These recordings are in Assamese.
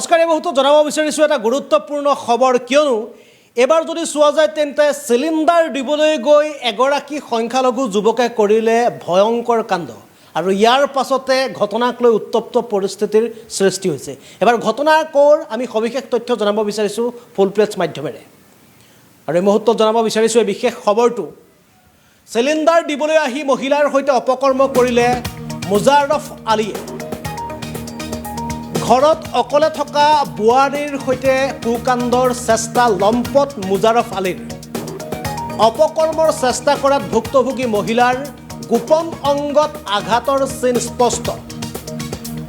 নমস্কাৰ। এই মুহূৰ্তত জনাব বিচাৰিছোঁ এটা গুৰুত্বপূৰ্ণ খবৰ, কিয়নো এবাৰ যদি চোৱা যায় তেন্তে চিলিণ্ডাৰ দিবলৈ গৈ এগৰাকী সংখ্যালঘু যুৱকে কৰিলে ভয়ংকৰ কাণ্ড আৰু ইয়াৰ পাছতে ঘটনাক লৈ উত্তপ্ত পৰিস্থিতিৰ সৃষ্টি হৈছে। এবাৰ ঘটনা ক'ৰ আমি সবিশেষ তথ্য জনাব বিচাৰিছোঁ ফুল প্লেটছ মাধ্যমেৰে। আৰু এই মুহূৰ্তত জনাব বিচাৰিছোঁ এই বিশেষ খবৰটো, চিলিণ্ডাৰ দিবলৈ আহি মহিলাৰ সৈতে অপকৰ্ম কৰিলে মুজাৰফ আলীয়ে। ঘৰত অকলে থকা বোৱাৰীৰ সৈতে কুকাণ্ডৰ চেষ্টা লম্পট মুজাৰফ আলীৰ। অপকৰ্মৰ চেষ্টা কৰাত ভুক্তভোগী মহিলাৰ গোপন অংগত আঘাতৰ চিন স্পষ্ট।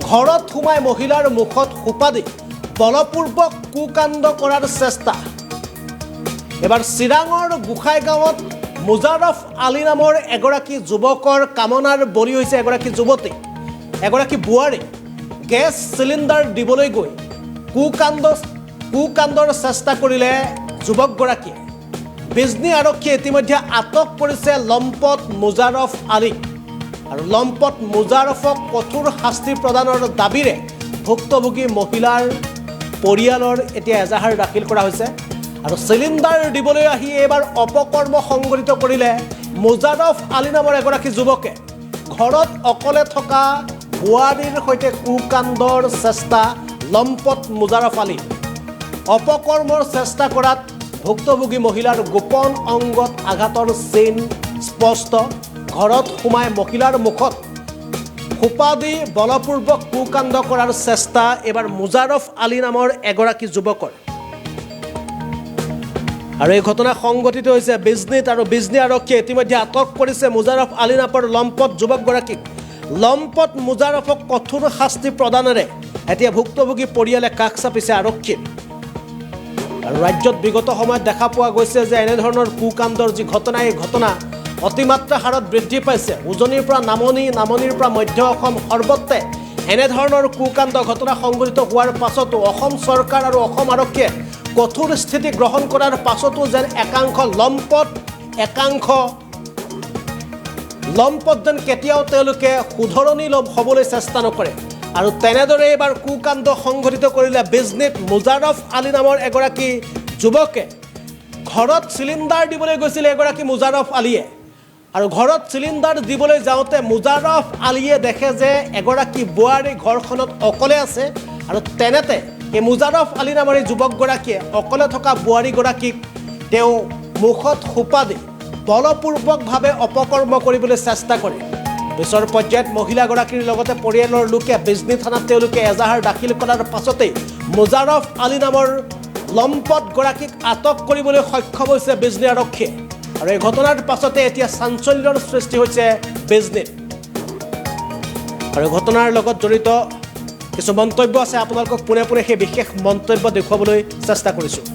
ঘৰত সোমাই মহিলাৰ মুখত সোপা দি বলপূৰ্বক কুকাণ্ড কৰাৰ চেষ্টা। এবাৰ চিৰাঙৰ গোসাইগাঁৱত মুজাৰফ আলী নামৰ এগৰাকী যুৱকৰ কামনাৰ বলি হৈছে এগৰাকী যুৱতী, এগৰাকী বোৱাৰী। গেছ চিলিণ্ডাৰ দিবলৈ গৈ কুকাণ্ডৰ চেষ্টা কৰিলে যুৱকগৰাকীয়ে। বিজনী আৰক্ষীয়ে ইতিমধ্যে আটক কৰিছে লম্পট মুজাৰফ আলীক আৰু লম্পট মুজাৰফক কঠোৰ শাস্তি প্ৰদানৰ দাবীৰে ভুক্তভোগী মহিলাৰ পৰিয়ালৰ এতিয়া এজাহাৰ দাখিল কৰা হৈছে। আৰু চিলিণ্ডাৰ দিবলৈ আহি এইবাৰ অপকৰ্ম সংঘটিত কৰিলে মুজাৰফ আলী নামৰ এগৰাকী যুৱকে। ঘৰত অকলে থকা বোৱাৰীৰ সৈতে কুকাণ্ডৰ চেষ্টা লম্পট মুজাৰফ আলী। অপকৰ্মৰ চেষ্টা কৰাত ভুক্তভোগী মহিলাৰ গোপন অংগত আঘাতৰ চিন স্পষ্ট। ঘৰত সোমাই মহিলাৰ মুখত সোপা দি বলপূৰ্বক কুকাণ্ড কৰাৰ চেষ্টা এবাৰ মুজাৰফ আলী নামৰ এগৰাকী যুৱকৰ। আৰু এই ঘটনা সংঘটিত হৈছে বিজনীত, আৰু বিজনী আৰক্ষীয়ে ইতিমধ্যে আটক কৰিছে মুজাৰফ আলী নামৰ লম্পট যুৱকগৰাকীক। লম্পট মুজাৰফক কঠোৰ শাস্তি প্ৰদানেৰে এতিয়া ভুক্তভোগী পৰিয়ালে কাষ চাপিছে আৰক্ষীৰ। আৰু ৰাজ্যত বিগত সময়ত দেখা পোৱা গৈছে যে এনেধৰণৰ কুকাণ্ডৰ যি ঘটনা, এই ঘটনা অতিমাত্ৰা হাৰত বৃদ্ধি পাইছে। উজনিৰ পৰা নামনি, নামনিৰ পৰা মধ্য অসম সৰ্বত্ৰে এনেধৰণৰ কুকাণ্ড ঘটনা সংঘটিত হোৱাৰ পাছতো অসম চৰকাৰ আৰু অসম আৰক্ষীয়ে কঠোৰ স্থিতি গ্ৰহণ কৰাৰ পাছতো যেন একাংশ লম্পট যেন কেতিয়াও তেওঁলোকে শুধৰণি হ'বলৈ চেষ্টা নকৰে। আৰু তেনেদৰে এইবাৰ কুকাণ্ড সংঘটিত কৰিলে বিজনীত মুজাৰফ আলী নামৰ এগৰাকী যুৱকে। ঘৰত চিলিণ্ডাৰ দিবলৈ গৈছিলে এগৰাকী মুজাৰফ আলীয়ে, আৰু ঘৰত চিলিণ্ডাৰ দিবলৈ যাওঁতে মুজাৰফ আলীয়ে দেখে যে এগৰাকী বোৱাৰী ঘৰখনত অকলে আছে। আৰু তেনেতে এই মুজাৰফ আলী নামৰ এই যুৱকগৰাকীয়ে অকলে থকা বোৱাৰীগৰাকীক তেওঁ মুখত সোপা দি বলপূৰ্বকভাৱে অপকৰ্ম কৰিবলৈ চেষ্টা কৰে। পিছৰ পৰ্যায়ত মহিলাগৰাকীৰ লগতে পৰিয়ালৰ লোকে বিজনী থানাত তেওঁলোকে এজাহাৰ দাখিল কৰাৰ পাছতেই মুজাৰফ আলী নামৰ লম্পটগৰাকীক আটক কৰিবলৈ সক্ষম হৈছে বিজনী আৰক্ষীয়ে। আৰু এই ঘটনাৰ পাছতে এতিয়া চাঞ্চল্যৰ সৃষ্টি হৈছে বিজনীত। আৰু ঘটনাৰ লগত জড়িত কিছু মন্তব্য আছে, আপোনালোকক পোনে পোনে সেই বিশেষ মন্তব্য দেখুৱাবলৈ চেষ্টা কৰিছোঁ।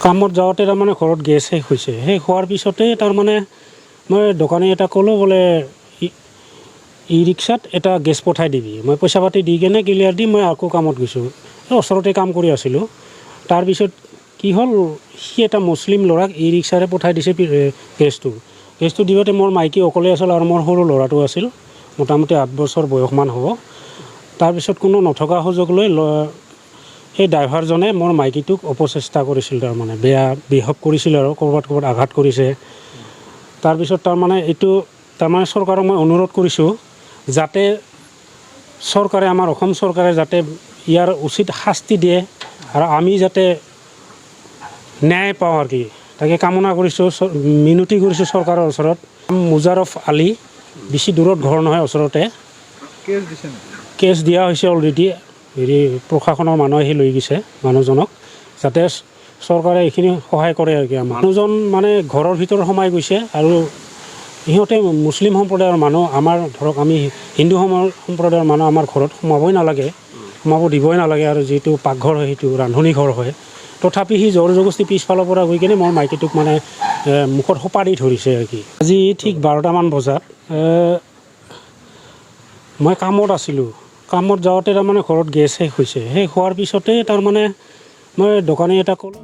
কামত যাওঁতে তাৰমানে ঘৰত গেছ শেষ হৈছে। শেষ হোৱাৰ পিছতে তাৰমানে মই দোকানী এটা ক'লোঁ, বোলে ই ৰিক্সাত এটা গেছ পঠাই দিবি। মই পইচা পাতি দি কেনে ক্লিয়াৰ দি মই আকৌ কামত গৈছোঁ। ওচৰতে কাম কৰি আছিলোঁ। তাৰপিছত কি হ'ল, সি এটা মুছলিম ল'ৰাক ই ৰিক্সাৰে পঠাই দিছে গেছটো দিওঁতে মোৰ মাইকী অকলে আছিল আৰু মোৰ সৰু ল'ৰাটো আছিল, মোটামুটি 8 বছৰ বয়সমান হ'ব। তাৰপিছত কোনো নথকা সুযোগ লৈ সেই ড্ৰাইভাৰজনে মোৰ মাইকীটোক অপচেষ্টা কৰিছিল, তাৰমানে বেয়া বিহেভ কৰিছিল আৰু ক'ৰবাত আঘাত কৰিছে। তাৰপিছত এইটো চৰকাৰক মই অনুৰোধ কৰিছোঁ যাতে চৰকাৰে, আমাৰ অসম চৰকাৰে যাতে ইয়াৰ উচিত শাস্তি দিয়ে আৰু আমি যাতে ন্যায় পাওঁ আৰু কি, তাকে কামনা কৰিছোঁ, মিনতি কৰিছোঁ চৰকাৰৰ ওচৰত। মুজাৰফ আলী, বেছি দূৰত ঘৰ নহয়, ওচৰতে। কেছ দিয়া হৈছে অলৰেডি। প্ৰশাসনৰ মানুহে আহি লৈ গৈছে মানুহজনক, যাতে চৰকাৰে এইখিনি সহায় কৰে আৰু কি। মানুহজন ঘৰৰ ভিতৰত সোমাই গৈছে, আৰু সিহঁতে মুছলিম সম্প্ৰদায়ৰ মানুহ। আমাৰ ধৰক আমি হিন্দু সম্প্ৰদায়ৰ মানুহ, আমাৰ ঘৰত সোমাব দিবই নালাগে। আৰু যিটো পাকঘৰ হয় সেইটো ৰান্ধনি ঘৰ হয়। তথাপি সি জোৰ জবস্তি পিছফালৰ পৰা গৈ কিনে মোৰ মাইকীটোক মুখত সোপা দি ধৰিছে আৰু কি। আজি ঠিক 12টামান বজাত মই কামত আছিলোঁ। কামত যাওঁতে তাৰমানে ঘৰত গেছ শেষ হৈছে। শেষ হোৱাৰ পিছতে তাৰমানে মই দোকানী এটা ক'লোঁ।